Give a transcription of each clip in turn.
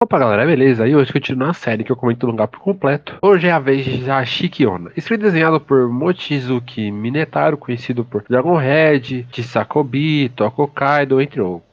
Opa galera, beleza? E hoje continuando a série que eu comento o mangá por completo. Hoje é a vez de Shikiona. Escrito e desenhado por Mochizuki Minetaro, conhecido por Dragon Head, Chisakobi, Toko Kaido, entre outros.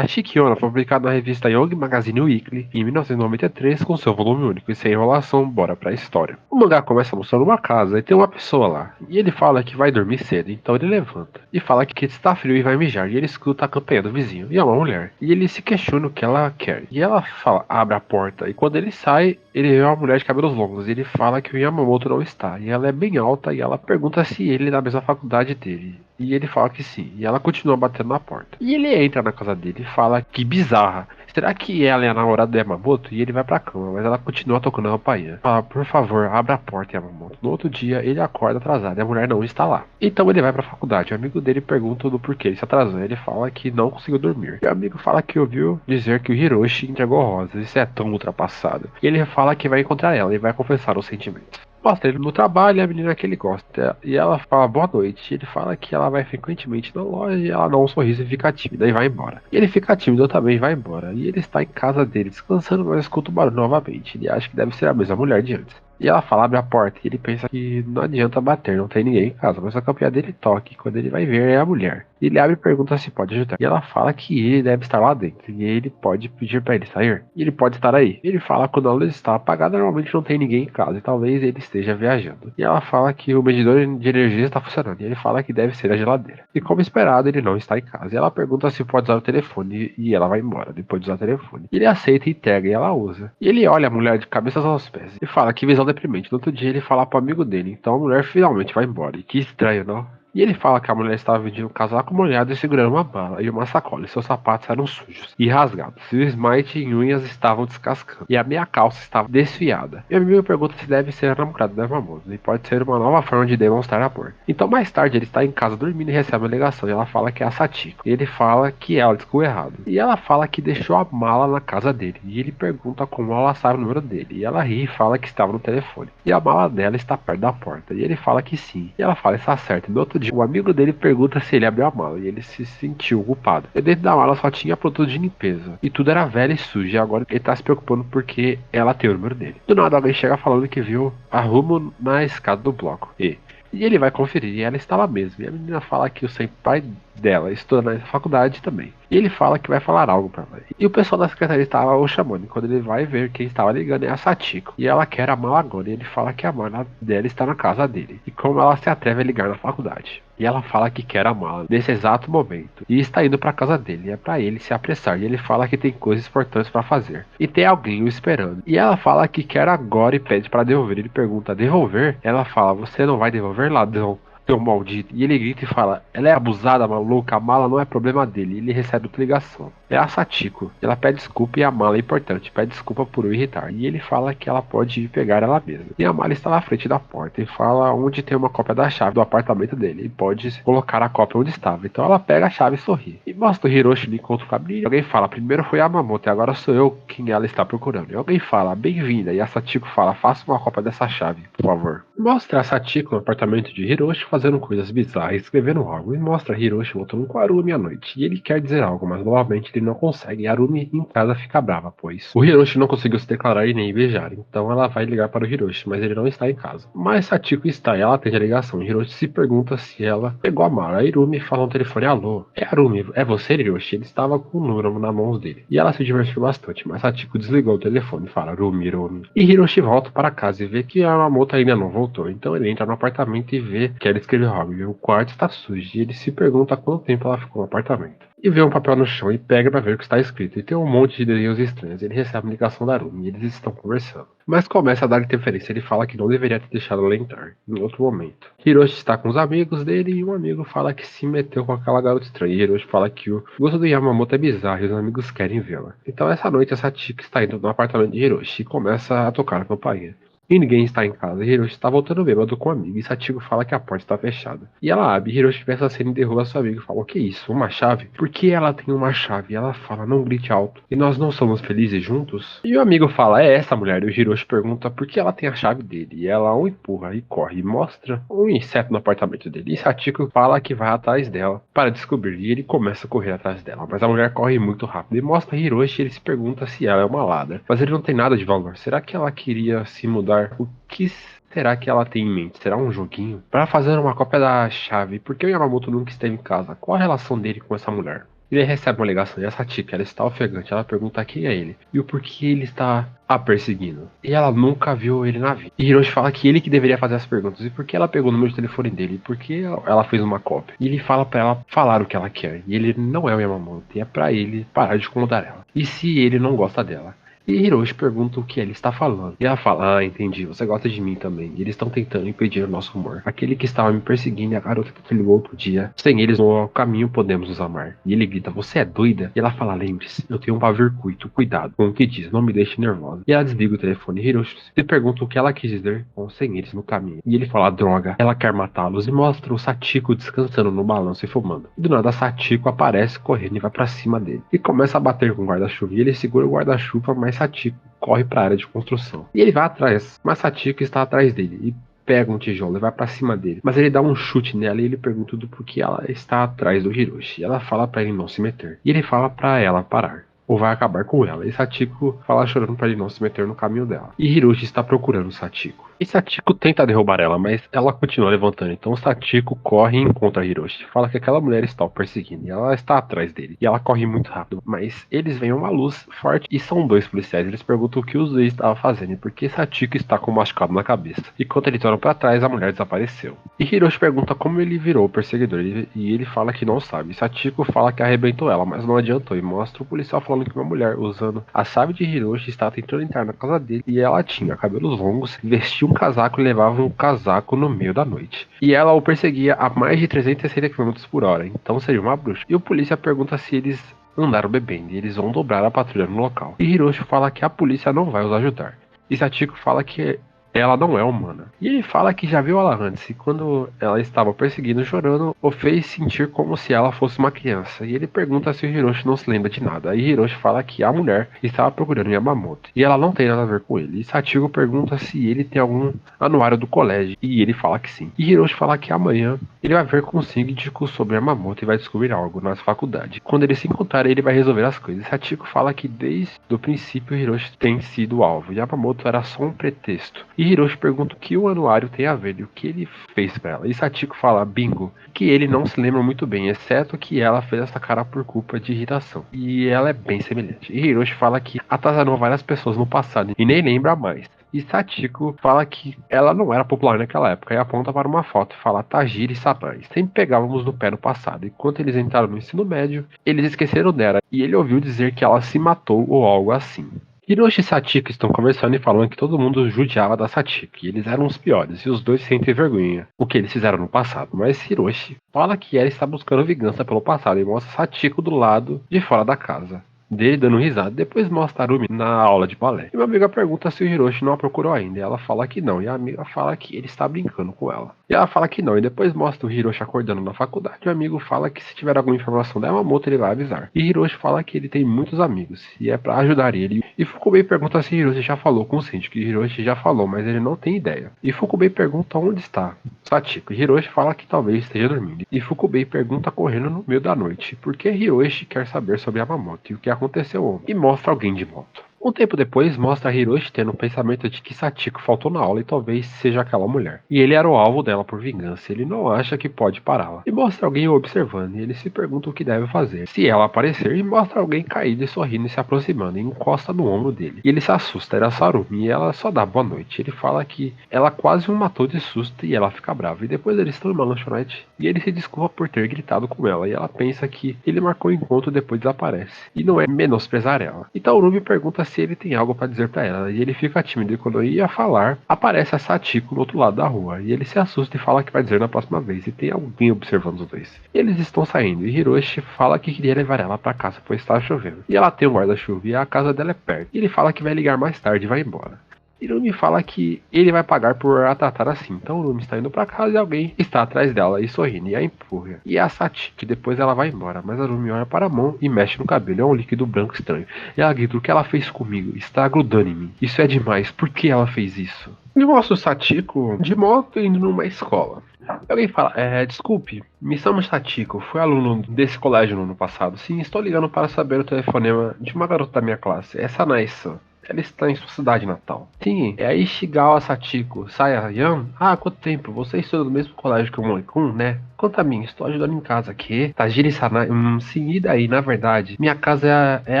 Shikiona foi publicado na revista Young Magazine Weekly em 1993 com seu volume único. E sem enrolação, bora pra história. O mangá começa mostrando uma casa e tem uma pessoa lá. E ele fala que vai dormir cedo, então ele levanta. E fala que está frio e vai mijar. E ele escuta a campainha do vizinho. E é uma mulher. E ele se questiona o que ela quer. E ela fala, abre a porta. E quando ele sai, ele vê uma mulher de cabelos longos. E ele fala que o Yamamoto não está. E ela é bem alta. E ela pergunta se ele é da mesma faculdade dele. E ele fala que sim. E ela continua batendo na porta. E ele entra na casa dele e fala que bizarra. Será que ela é a namorada do Yamamoto? E ele vai pra cama, mas ela continua tocando a campainha. Fala, por favor, abra a porta, Yamamoto. No outro dia, ele acorda atrasado e a mulher não está lá. Então ele vai pra faculdade. O amigo dele pergunta do porquê ele se atrasou. Ele fala que não conseguiu dormir. E o amigo fala que ouviu dizer que o Hiroshi entregou rosas. Isso é tão ultrapassado. E ele fala que vai encontrar ela e vai confessar os sentimentos. Mostra ele no trabalho e a menina que ele gosta. E ela fala boa noite. Ele fala que ela vai frequentemente na loja e ela dá um sorriso e fica tímida e vai embora. E ele fica tímido também e vai embora. E ele está em casa dele descansando, mas escuta o barulho novamente. Ele acha que deve ser a mesma mulher de antes. E ela fala, abre a porta, e ele pensa que não adianta bater, não tem ninguém em casa, mas a campainha dele toca, e quando ele vai ver é a mulher. Ele abre e pergunta se pode ajudar. E ela fala que ele deve estar lá dentro, e ele pode pedir para ele sair. E ele pode estar aí. Ele fala que quando a luz está apagada, normalmente não tem ninguém em casa, e talvez ele esteja viajando. E ela fala que o medidor de energia está funcionando, e ele fala que deve ser a geladeira. E como esperado, ele não está em casa. E ela pergunta se pode usar o telefone, e ela vai embora depois de usar o telefone. E ele aceita e entrega, e ela usa. E ele olha a mulher de cabeças aos pés, e fala que visão deprimente. No outro dia ele fala pro amigo dele, então a mulher finalmente vai embora. E que estranho, não? E ele fala que a mulher estava vestindo um casaco molhado e segurando uma bala e uma sacola, e seus sapatos eram sujos e rasgados. E o esmalte e unhas estavam descascando. E a meia calça estava desfiada. E o amigo pergunta se deve ser a namorada da Yamamoto, e pode ser uma nova forma de demonstrar amor. Então mais tarde ele está em casa dormindo e recebe uma ligação, e ela fala que é a Satiko. E ele fala que ela descobriu errado. E ela fala que deixou a mala na casa dele. E ele pergunta como ela sabe o número dele. E ela ri e fala que estava no telefone. E a mala dela está perto da porta. E ele fala que sim. E ela fala, está certo. E no outro dia, o amigo dele pergunta se ele abriu a mala. E ele se sentiu culpado. E dentro da mala só tinha produto de limpeza. E tudo era velho e sujo. E agora ele está se preocupando porque ela tem o número dele. Do nada alguém chega falando que viu a Rumo na escada do bloco. E ele vai conferir, e ela está lá mesmo. E a menina fala que o senpai dela estuda na faculdade também. E ele fala que vai falar algo pra ela. E o pessoal da secretaria estava o chamando. E quando ele vai ver quem estava ligando é a Satiko. E ela quer a mala agora. E ele fala que a mala dela está na casa dele. E como ela se atreve a ligar na faculdade. E ela fala que quer a mala nesse exato momento. E está indo para casa dele. E é para ele se apressar. E ele fala que tem coisas importantes para fazer. E tem alguém o esperando. E ela fala que quer agora e pede para devolver. Ele pergunta: devolver? Ela fala: você não vai devolver, ladrão? Seu maldito. E ele grita e fala: ela é abusada, maluca, a mala não é problema dele. E ele recebe outra ligação. É a Satiko. Ela pede desculpa e a mala é importante. Pede desculpa por o irritar. E ele fala que ela pode ir pegar ela mesma. E a mala está na frente da porta e fala onde tem uma cópia da chave do apartamento dele. E pode colocar a cópia onde estava. Então ela pega a chave e sorri. E mostra o Hiroshi no encontro com a menina. Alguém fala: primeiro foi a Yamamoto e agora sou eu quem ela está procurando. E alguém fala: bem-vinda. E a Satiko fala: faça uma cópia dessa chave, por favor. Mostra a Satiko no apartamento de Hiroshi fazendo coisas bizarras, escrevendo algo. E mostra Hiroshi voltando com Arumi à noite. E ele quer dizer algo, mas novamente ele não consegue. E Arumi em casa fica brava, pois o Hiroshi não conseguiu se declarar e nem beijar. Então ela vai ligar para o Hiroshi, mas ele não está em casa. Mas Satiko está e ela atende a ligação. Hiroshi se pergunta se ela pegou a mala. A Arumi fala no telefone: alô, é Arumi, é você, Hiroshi? Ele estava com o número na mão dele. E ela se divertiu bastante, mas Satiko desligou o telefone e fala: Arumi, Arumi. E Hiroshi volta para casa e vê que a Yamamoto ainda não voltou. Então ele entra no apartamento e vê que ela escreveu algo. E o quarto está sujo. E ele se pergunta há quanto tempo ela ficou no apartamento. E vê um papel no chão e pega para ver o que está escrito. E tem um monte de desenhos estranhos. Ele recebe uma ligação da Arumi e eles estão conversando. Mas começa a dar interferência. Ele fala que não deveria ter deixado ela entrar em outro momento. Hiroshi está com os amigos dele e um amigo fala que se meteu com aquela garota estranha. E Hiroshi fala que o gosto do Yamamoto é bizarro e os amigos querem vê-la. Então essa noite essa Satiko está indo no apartamento de Hiroshi e começa a tocar a campainha. E ninguém está em casa. E Hiroshi está voltando bêbado com um amigo. E Sachiko fala que a porta está fechada. E ela abre. E Hiroshi pensa a cena e derruba seu amigo e fala: o que é isso? Uma chave? Por que ela tem uma chave? E ela fala: não grite alto. E nós não somos felizes juntos? E o amigo fala: é essa mulher. E o Hiroshi pergunta por que ela tem a chave dele. E ela o empurra e corre. E mostra um inseto no apartamento dele. E Sachiko fala que vai atrás dela para descobrir. E ele começa a correr atrás dela. Mas a mulher corre muito rápido. E mostra a Hiroshi. E ele se pergunta se ela é uma ladra. Mas ele não tem nada de valor. Será que ela queria se mudar? O que será que ela tem em mente? Será um joguinho? Para fazer uma cópia da chave, por que o Yamamoto nunca esteve em casa? Qual a relação dele com essa mulher? Ele recebe uma ligação e essa tica, ela está ofegante. Ela pergunta quem é ele e o porquê ele está a perseguindo. E ela nunca viu ele na vida. E Hiroshi fala que ele que deveria fazer as perguntas. E por que ela pegou o número de telefone dele? E por que ela fez uma cópia? E ele fala para ela falar o que ela quer. E ele não é o Yamamoto. E é para ele parar de incomodar ela. E se ele não gosta dela? E Hiroshi pergunta o que ele está falando. E ela fala: ah, entendi, você gosta de mim também. E eles estão tentando impedir o nosso amor. Aquele que estava me perseguindo e a garota que te ligou outro dia. Sem eles no caminho podemos nos amar. E ele grita: você é doida? E ela fala: lembre-se, eu tenho um pavor-curto, cuidado com o que diz, não me deixe nervosa. E ela desliga o telefone. E Hiroshi se pergunta o que ela quis dizer com sem eles no caminho. E ele fala: droga, ela quer matá-los. E mostra o Sachiko descansando no balanço e fumando. E do nada Sachiko aparece correndo e vai pra cima dele. E começa a bater com o guarda-chuva. E ele segura o guarda-chuva, mas Sachiko corre para a área de construção. E ele vai atrás, mas Sachiko está atrás dele e pega um tijolo e vai para cima dele. Mas ele dá um chute nela e ele pergunta do porquê ela está atrás do Hiroshi. E ela fala para ele não se meter. E ele fala para ela parar, ou vai acabar com ela. E Sachiko fala chorando para ele não se meter no caminho dela. E Hiroshi está procurando Sachiko. E Sachiko tenta derrubar ela, mas ela continua levantando. Então Sachiko corre e encontra Hiroshi. Fala que aquela mulher está o perseguindo e ela está atrás dele. E ela corre muito rápido. Mas eles veem uma luz forte e são dois policiais. Eles perguntam o que os dois estavam fazendo e por que Sachiko está com um machucado na cabeça. E quando eles olham para trás, a mulher desapareceu. E Hiroshi pergunta como ele virou o perseguidor e ele fala que não sabe. Sachiko fala que arrebentou ela, mas não adiantou. E mostra o policial falando que uma mulher usando a chave de Hiroshi está tentando entrar na casa dele. E ela tinha cabelos longos, vestia um casaco e levava um casaco no meio da noite. E ela o perseguia a mais de 360 km por hora, então seria uma bruxa. E o polícia pergunta se eles andaram bebendo e eles vão dobrar a patrulha no local. E Hiroshi fala que a polícia não vai os ajudar. E Sachiko fala que ela não é humana. E ele fala que já viu ela antes, e quando ela estava perseguindo chorando, o fez sentir como se ela fosse uma criança. E ele pergunta se o Hiroshi não se lembra de nada. E Hiroshi fala que a mulher estava procurando Yamamoto, e ela não tem nada a ver com ele. E Sachiko pergunta se ele tem algum anuário do colégio, e ele fala que sim. E Hiroshi fala que amanhã ele vai ver com o Shinjiku sobre Yamamoto e vai descobrir algo na faculdade. Quando eles se encontrarem, ele vai resolver as coisas. E Sachiko fala que desde o princípio Hiroshi tem sido o alvo. Yamamoto era só um pretexto. E Hiroshi pergunta o que o anuário tem a ver e o que ele fez pra ela. E Sachiko fala, bingo, que ele não se lembra muito bem, exceto que ela fez essa cara por culpa de irritação. E ela é bem semelhante. E Hiroshi fala que atazanou várias pessoas no passado e nem lembra mais. E Sachiko fala que ela não era popular naquela época e aponta para uma foto e fala Tajiri e Saban. Sempre pegávamos no pé no passado. E quando eles entraram no ensino médio, eles esqueceram dela e ele ouviu dizer que ela se matou ou algo assim. Hiroshi e Sachiko estão conversando e falando que todo mundo judiava da Sachiko, e eles eram os piores, e os dois sentem vergonha, o que eles fizeram no passado. Mas Hiroshi fala que ela está buscando vingança pelo passado e mostra Sachiko do lado de fora da casa dele dando risada, depois mostra Arumi na aula de balé. E minha amiga pergunta se o Hiroshi não a procurou ainda, e ela fala que não, e a amiga fala que ele está brincando com ela. E ela fala que não, e depois mostra o Hiroshi acordando na faculdade, e o amigo fala que se tiver alguma informação da Yamamoto ele vai avisar. E Hiroshi fala que ele tem muitos amigos, e é pra ajudar ele. E Fukubei pergunta se Hiroshi já falou com o Shinji, e Hiroshi já falou, mas ele não tem ideia. E Fukubei pergunta onde está Sachiko, e Hiroshi fala que talvez esteja dormindo. E Fukubei pergunta correndo no meio da noite, por que Hiroshi quer saber sobre Yamamoto e o que aconteceu ontem, e mostra alguém de moto. Um tempo depois, mostra Hiroshi tendo o pensamento de que Sachiko faltou na aula e talvez seja aquela mulher. E ele era o alvo dela por vingança, ele não acha que pode pará-la. E mostra alguém o observando, e ele se pergunta o que deve fazer. Se ela aparecer, e mostra alguém caído e sorrindo e se aproximando, e encosta no ombro dele. E ele se assusta, era Sarumi, e ela só dá boa noite. Ele fala que ela quase o matou de susto e ela fica brava. E depois eles estão numa lanchonete, e ele se desculpa por ter gritado com ela, e ela pensa que ele marcou o encontro e depois desaparece. E não é menosprezar ela. Então o Ruby pergunta se ele tem algo para dizer para ela, e ele fica tímido, e quando ia falar, aparece a Sachiko no outro lado da rua, e ele se assusta e fala que vai dizer na próxima vez, e tem alguém observando os dois. E eles estão saindo, e Hiroshi fala que queria levar ela para casa, pois estava chovendo. E ela tem um guarda-chuva, e a casa dela é perto. E ele fala que vai ligar mais tarde e vai embora. Hirumi fala que ele vai pagar por a tratar assim. Então Hirumi está indo pra casa e alguém está atrás dela e sorrindo e a empurra. E é a Sati, que depois ela vai embora. Mas a Hirumi olha para a mão e mexe no cabelo. É um líquido branco estranho. E ela grita: o que ela fez comigo? Está grudando em mim. Isso é demais. Por que ela fez isso? E mostra o Satiko de moto indo numa escola. Alguém fala: desculpe, me chamo Satiko, fui aluno desse colégio no ano passado. Sim, estou ligando para saber o telefonema de uma garota da minha classe, essa Naisa. Ela está em sua cidade natal. Sim, é a Ishigawa Satiko. Sayayan? Ah, quanto tempo? Você estuda no mesmo colégio que o Moekun, né? Quanto a mim, estou ajudando em casa aqui. Tajiri Sanai. Sim, e daí? Na verdade, minha casa é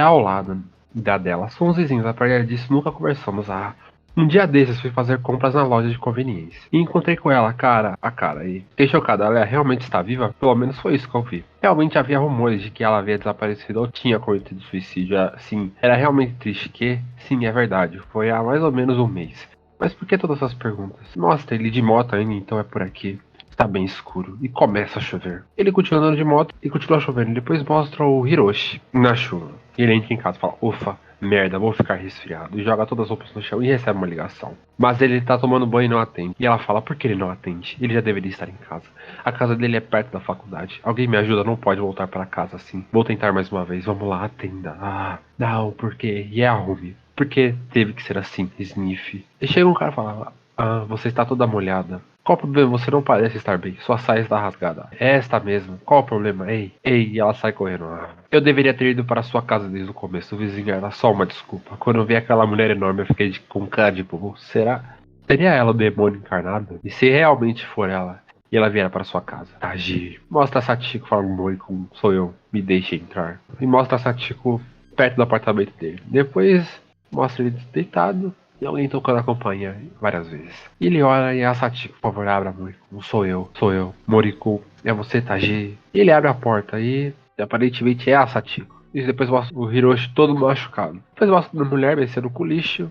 ao lado da dela. Somos vizinhos, apesar disso, nunca conversamos. Ah. Um dia desses fui fazer compras na loja de conveniência. E encontrei com ela cara a cara e fiquei chocado. Ela realmente está viva? Pelo menos foi isso que eu vi. Realmente havia rumores de que ela havia desaparecido ou tinha cometido suicídio. Sim, era realmente triste que, sim, é verdade. Foi há mais ou menos um mês. Mas por que todas essas perguntas? Mostra ele de moto ainda, então é por aqui. Está bem escuro e começa a chover. Ele continua andando de moto e continua chovendo. Depois mostra o Hiroshi na chuva. Ele entra em casa e fala: ufa, merda, vou ficar resfriado. E joga todas as roupas no chão e recebe uma ligação. Mas ele tá tomando banho e não atende. E ela fala: por que ele não atende? Ele já deveria estar em casa. A casa dele é perto da faculdade. Alguém me ajuda, não pode voltar para casa assim. Vou tentar mais uma vez. Vamos lá, atenda. Ah, não, por quê? E é a Rumi. Por que teve que ser assim, Sniff? E chega um cara e fala: ah, você está toda molhada. Qual o problema? Você não parece estar bem. Sua saia está rasgada. É esta mesmo. Qual o problema? Ei, ei, e ela sai correndo. Ah, eu deveria ter ido para sua casa desde o começo. O vizinho era só uma desculpa. Quando eu vi aquela mulher enorme, eu fiquei com cara de bobo. Será? Seria ela o demônio encarnado? E se realmente for ela, e ela vier para sua casa? Tagi. Mostra a Satiko falando oi com sou eu. Me deixe entrar. E mostra a Satiko perto do apartamento dele. Depois mostra ele deitado. E alguém tocando a campainha várias vezes. E ele olha e a Satiko: por favor, abra, Moriko. Sou eu. Moriko, é você, Taji. E ele abre a porta e aparentemente é a Satiko. E depois mostra o Hiroshi todo machucado. Depois mostra uma mulher mexendo com o lixo.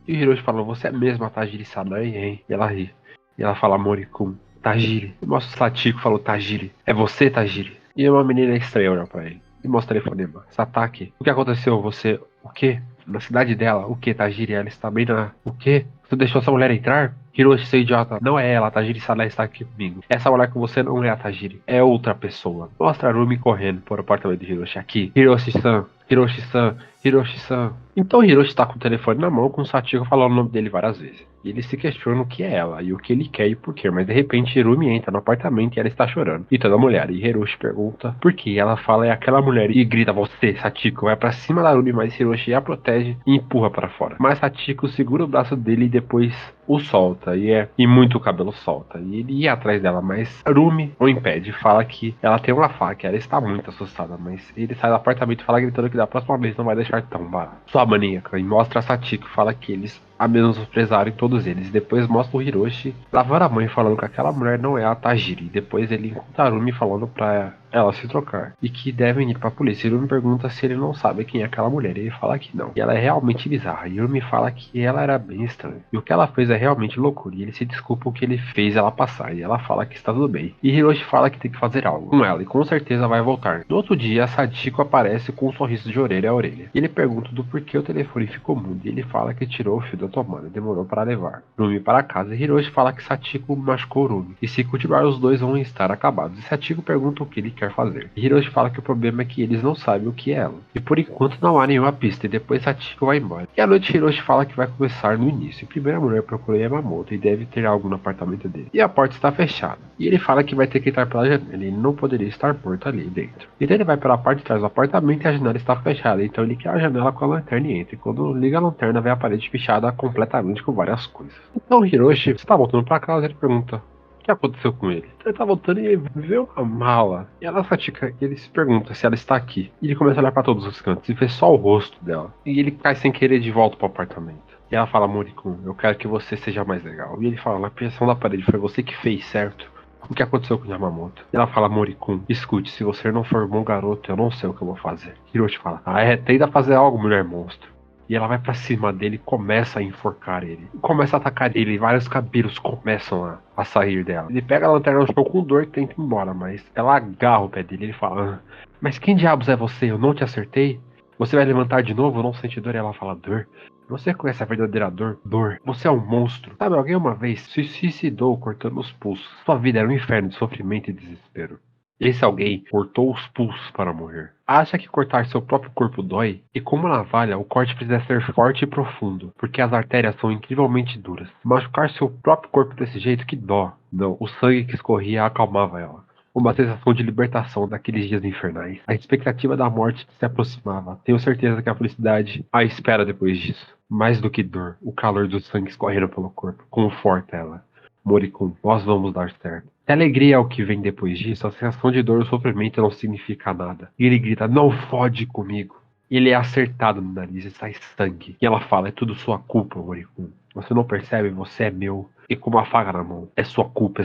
E o Hiroshi fala: você é mesmo a Tajiri Sanai, hein? E ela ri. E ela fala: Moriko, Tajiri. E mostra o Satiko e falou: Tajiri. É você, Tajiri. E uma menina estranha olha pra ele. E mostra o telefonema. Satake, o que aconteceu? Você. O quê? Na cidade dela? O que, Tajiri? Ela está bem na. O quê? Você deixou essa mulher entrar? Hiroshi, seu idiota. Não é ela, a Tajiri Sanai está aqui comigo. Essa mulher com você não é a Tajiri. É outra pessoa. Mostra a Rumi correndo para o apartamento de Hiroshi. Aqui. Hiroshi-san. Hiroshi-san. Hiroshi-san. Então Hiroshi está com o telefone na mão com o Satiko falando o nome dele várias vezes. E ele se questiona o que é ela e o que ele quer e por quê. Mas de repente Hirumi entra no apartamento e ela está chorando. E toda mulher. E Hiroshi pergunta por quê. Ela fala: é aquela mulher. E grita: você, Satiko. Vai pra cima da Rumi, mas Hiroshi a protege e empurra para fora. Mas Satiko segura o braço dele e depois o solta. E muito cabelo solta. E ele ia atrás dela, mas Rumi o impede. Fala que ela tem uma faca. Ela está muito assustada. Mas ele sai do apartamento e fala gritando que da próxima vez não vai deixar tão barato. Sua maníaca. E mostra a Satiko. Fala que eles a menosprezarem todos eles. Depois mostra o Hiroshi lavando a mão e falando que aquela mulher não é a Tajiri. Depois ele encontra a Rumi falando pra ela se trocar e que devem ir pra polícia. Hirumi pergunta se ele não sabe quem é aquela mulher. Ele fala que não. E ela é realmente bizarra. Hirumi fala que ela era bem estranha. E o que ela fez é realmente loucura. E ele se desculpa o que ele fez ela passar. E ela fala que está tudo bem. E Hiroshi fala que tem que fazer algo com ela. E com certeza vai voltar. No outro dia, a Sadiko aparece com um sorriso de orelha a orelha. E ele pergunta do porquê o telefone ficou mudo. E ele fala que tirou o fio da tomada e demorou para levar Rumi para casa. E Hiroshi fala que Satiko machucou Rumi. E se continuar, os dois vão estar acabados. E Satiko pergunta o que ele quer fazer. E Hiroshi fala que o problema é que eles não sabem o que é ela. E por enquanto não há nenhuma pista. E depois Satiko vai embora. E à noite Hiroshi fala que vai começar no início. Primeiro a mulher procura Yamamoto e deve ter algo no apartamento dele. E a porta está fechada. E ele fala que vai ter que entrar pela janela. Ele não poderia estar morto ali dentro. Então ele vai pela parte de trás do apartamento e a janela está fechada. Então ele quer a janela com a lanterna e entra. E quando liga a lanterna, vê a parede fechada completamente com várias coisas. Então Hiroshi está voltando para casa e ele pergunta: o que aconteceu com ele? Então ele tá voltando e ele vê uma mala. E ela Satika, ele se pergunta se ela está aqui. E ele começa a olhar para todos os cantos e vê só o rosto dela. E ele cai sem querer de volta pro apartamento. E ela fala: Morikun, eu quero que você seja mais legal. E ele fala: na pressão da parede, foi você que fez, certo? O que aconteceu com Yamamoto? E ela fala: Morikun, escute, se você não for um bom garoto, eu não sei o que eu vou fazer. Hiroshi fala: tenta fazer algo, mulher monstro. E ela vai pra cima dele e começa a enforcar ele. Começa a atacar ele e vários cabelos começam a sair dela. Ele pega a lanterna no chão com dor e tenta ir embora, mas ela agarra o pé dele e ele fala: mas quem diabos é você? Eu não te acertei? Você vai levantar de novo, não sente dor? E ela fala, dor? Você conhece a verdadeira dor? Dor. Você é um monstro. Sabe, alguém uma vez se suicidou cortando os pulsos. Sua vida era um inferno de sofrimento e desespero. Esse alguém cortou os pulsos para morrer. Acha que cortar seu próprio corpo dói? E como navalha, o corte precisa ser forte e profundo, porque as artérias são incrivelmente duras. Machucar seu próprio corpo desse jeito, que dó. Não, o sangue que escorria acalmava ela. Uma sensação de libertação daqueles dias infernais. A expectativa da morte se aproximava. Tenho certeza que a felicidade a espera depois disso. Mais do que dor, o calor do sangue escorrendo pelo corpo. Conforta ela. Moricum, nós vamos dar certo. Se a alegria é o que vem depois disso, a sensação de dor ou sofrimento não significa nada. E ele grita, não fode comigo. E ele é acertado no nariz e sai sangue. E ela fala, é tudo sua culpa, Moricum. Você não percebe, você é meu. E com uma faca na mão. É sua culpa,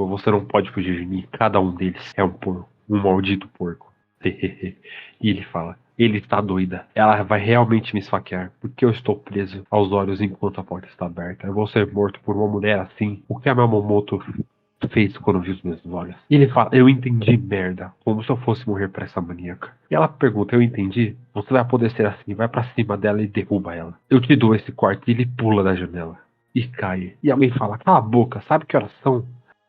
você não pode fugir de mim. Cada um deles é um porco. Um maldito porco. E ele fala, ele está doida. Ela vai realmente me esfaquear. Porque eu estou preso aos olhos enquanto a porta está aberta. Eu vou ser morto por uma mulher assim. O que a Yamamoto fez quando viu os meus olhos? E ele fala, eu entendi, merda. Como se eu fosse morrer pra essa maníaca. E ela pergunta, eu entendi? Você vai poder ser assim, vai pra cima dela e derruba ela. Eu te dou esse quarto. E ele pula da janela. E cai. E alguém fala, cala a boca, sabe que horas são?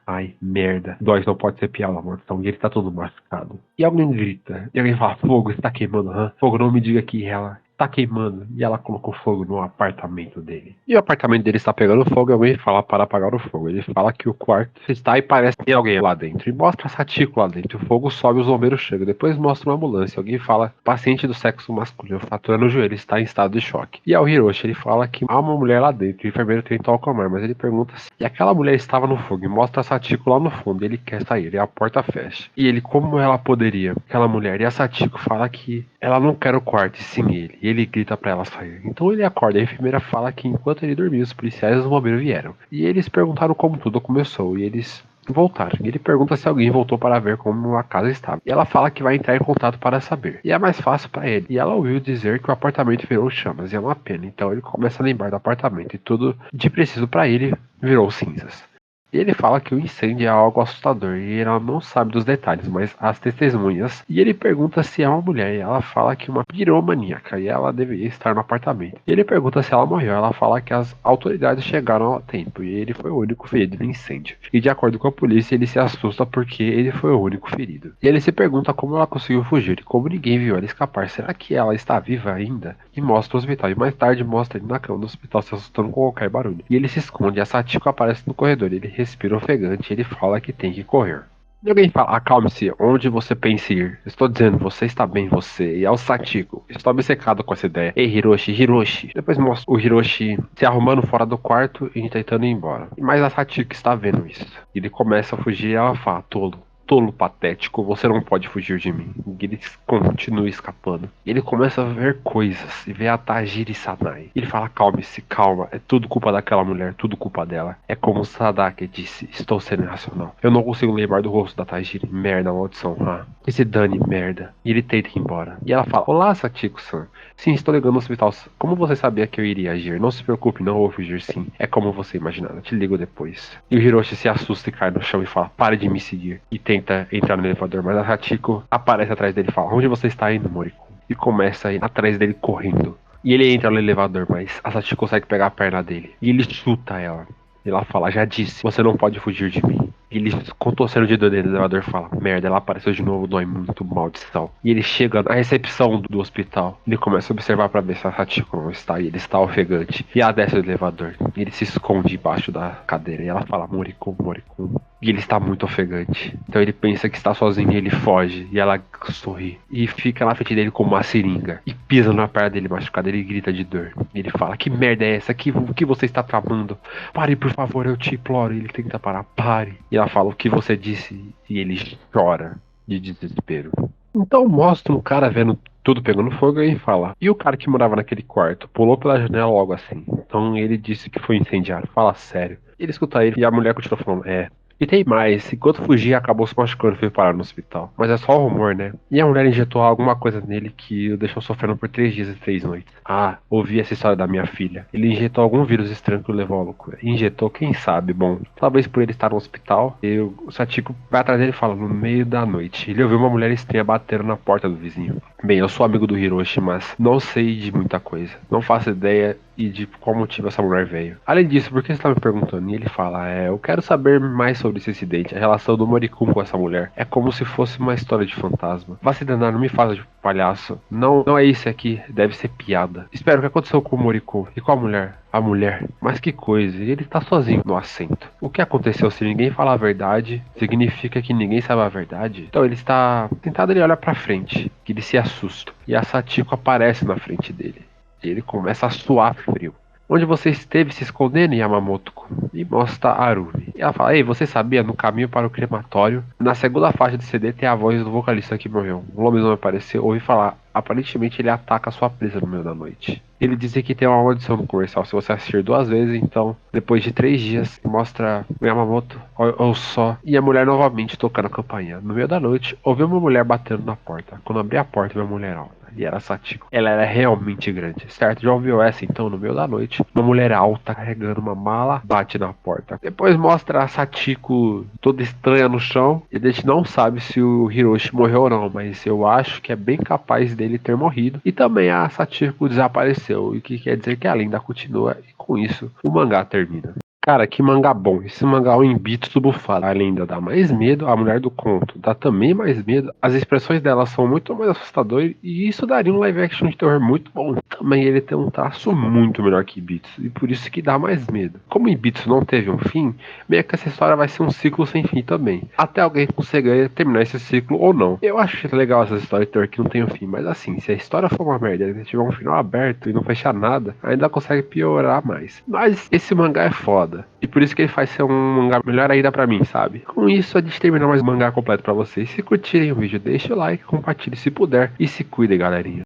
Ai, merda. Dói não pode ser pior, mortão. E ele tá todo machucado. E alguém grita. E alguém fala, fogo, está queimando, hã? Fogo, não me diga que ela tá queimando. E ela colocou fogo no apartamento dele. E o apartamento dele está pegando fogo e alguém fala para apagar o fogo. Ele fala que o quarto está e parece que tem alguém lá dentro. E mostra a Satiko lá dentro. O fogo sobe, os bombeiros chegam. Depois mostra uma ambulância. Alguém fala, paciente do sexo masculino, fraturando o joelho, está em estado de choque. E ao Hiroshi, ele fala que há uma mulher lá dentro. O enfermeiro tenta acalmar, mas ele pergunta se aquela mulher estava no fogo. E mostra a Satiko lá no fundo. E ele quer sair. E a porta fecha. E ele, como ela poderia? Aquela mulher. E a Satiko fala que ela não quer o quarto, e sim ele. E ele grita pra ela sair. Então ele acorda. E a enfermeira fala que enquanto ele dormia, os policiais e os bombeiros vieram. E eles perguntaram como tudo começou. E eles voltaram. E ele pergunta se alguém voltou para ver como a casa estava. E ela fala que vai entrar em contato para saber. E é mais fácil para ele. E ela ouviu dizer que o apartamento virou chamas. E é uma pena. Então ele começa a lembrar do apartamento. E tudo de preciso para ele virou cinzas. E ele fala que o incêndio é algo assustador e ela não sabe dos detalhes, mas as testemunhas. E ele pergunta se é uma mulher e ela fala que uma piromaníaca e ela deveria estar no apartamento. E ele pergunta se ela morreu, ela fala que as autoridades chegaram a tempo e ele foi o único ferido no incêndio. E de acordo com a polícia, ele se assusta porque ele foi o único ferido. E ele se pergunta como ela conseguiu fugir e como ninguém viu ela escapar. Será que ela está viva ainda? E mostra o hospital. E mais tarde mostra ele na cama do hospital se assustando com qualquer barulho. E ele se esconde e a Satiko aparece no corredor. Ele respira ofegante e ele fala que tem que correr. E alguém fala, acalme-se, onde você pensa ir? Estou dizendo, você está bem, você. E é o Satiko. Estou obcecado com essa ideia. Ei, Hiroshi, Hiroshi. Depois mostra o Hiroshi se arrumando fora do quarto e tentando ir embora. Mas a Satiko está vendo isso. Ele começa a fugir e ela fala, tolo. Tolo patético, você não pode fugir de mim. E ele continua escapando. Ele começa a ver coisas e vê a Tajiri Sanai. Ele fala, calme-se, calma, é tudo culpa daquela mulher, tudo culpa dela. É como Sadake disse, estou sendo irracional. Eu não consigo lembrar do rosto da Tajiri, merda, maldição. Ah, esse Dani, merda. E ele tenta ir embora. E ela fala, olá, Satiko-san. Sim, estou ligando no hospital. Como você sabia que eu iria agir? Não se preocupe, não vou fugir sim. É como você imaginava, te ligo depois. E o Hiroshi se assusta e cai no chão e fala, pare de me seguir. E tenta entrar no elevador, mas a Hachiko aparece atrás dele e fala, onde você está indo, Moriko? E começa a ir atrás dele correndo. E ele entra no elevador, mas a Hachiko consegue pegar a perna dele. E ele chuta ela. E ela fala, já disse, você não pode fugir de mim. E ele, contorcendo o dedo dele no elevador, fala, merda, ela apareceu de novo, dói muito, maldição. E ele chega na recepção do hospital. Ele começa a observar pra ver se a Hachiko não está. E ele está ofegante. E ela desce do elevador. E ele se esconde embaixo da cadeira. E ela fala, Moriko, Moriko. E ele está muito ofegante. Então ele pensa que está sozinho e ele foge. E ela sorri. E fica na frente dele com uma seringa. E pisa na perna dele machucada. Ele grita de dor. E ele fala, que merda é essa? O que você está tramando? Pare, por favor, eu te imploro. E ele tenta parar, pare. E ela fala, o que você disse? E ele chora de desespero. Então mostra um cara vendo tudo pegando fogo e fala, e o cara que morava naquele quarto? Pulou pela janela logo assim. Então ele disse que foi incendiário. Fala sério. Ele escuta ele e a mulher continua falando, E tem mais, enquanto fugia, acabou se machucando e foi parar no hospital. Mas é só rumor, né? E a mulher injetou alguma coisa nele que o deixou sofrendo por 3 dias e 3 noites. Ah, ouvi essa história da minha filha. Ele injetou algum vírus estranho que o levou à loucura. Injetou, quem sabe? Bom, talvez por ele estar no hospital, o Satiko vai atrás dele e fala, no meio da noite. Ele ouviu uma mulher estranha batendo na porta do vizinho. Bem, eu sou amigo do Hiroshi, mas não sei de muita coisa. Não faço ideia e de qual motivo essa mulher veio. Além disso, por que você está me perguntando? E ele fala, eu quero saber mais sobre esse incidente. A relação do Morikun com essa mulher é como se fosse uma história de fantasma. Vá se danar, não me faça de palhaço. Não, não é isso aqui, deve ser piada. Espera, o que aconteceu com o Morikun? E com a mulher? A mulher. Mas que coisa, ele tá sozinho no assento. O que aconteceu se ninguém falar a verdade? Significa que ninguém sabe a verdade? Então ele está sentado, ele olha pra frente, que ele se assusta. E a Satiko aparece na frente dele. Ele começa a suar frio. Onde você esteve se escondendo, Yamamoto? E mostra a Arumi. E ela fala, ei, você sabia, no caminho para o crematório, na segunda faixa de CD tem a voz do vocalista que morreu. Um lobisomem apareceu, ouvi falar, aparentemente ele ataca a sua presa no meio da noite. Ele disse que tem uma maldição no comercial, se você assistir 2 vezes, então, depois de 3 dias, mostra o Yamamoto, ou só, e a mulher novamente tocando a campainha. No meio da noite, ouvi uma mulher batendo na porta. Quando abri a porta, vi uma mulher alta. E era Satiko. Ela era realmente grande, certo? Já ouviu essa então no meio da noite? Uma mulher alta carregando uma mala bate na porta. Depois mostra a Satiko toda estranha no chão. E a gente não sabe se o Hiroshi morreu ou não, mas eu acho que é bem capaz dele ter morrido. E também a Satiko desapareceu, o que quer dizer que a lenda continua. E com isso o mangá termina. Cara, que mangá bom. Esse mangá é o Imbitsu bufado. A lenda dá mais medo, a mulher do conto dá também mais medo. As expressões dela são muito mais assustadoras e isso daria um live action de terror muito bom. Também ele tem um traço muito melhor que Imbitsu e por isso que dá mais medo. Como Imbitsu não teve um fim, meio que essa história vai ser um ciclo sem fim também. Até alguém conseguir terminar esse ciclo ou não. Eu acho legal essa história de terror que não tem um fim, mas assim, se a história for uma merda e tiver um final aberto e não fechar nada, ainda consegue piorar mais. Mas esse mangá é foda. E por isso que ele faz ser um mangá melhor ainda pra mim, sabe? Com isso, a gente termina mais um mangá completo pra vocês. Se curtirem o vídeo, deixa o like, compartilhe se puder. E se cuidem, galerinha.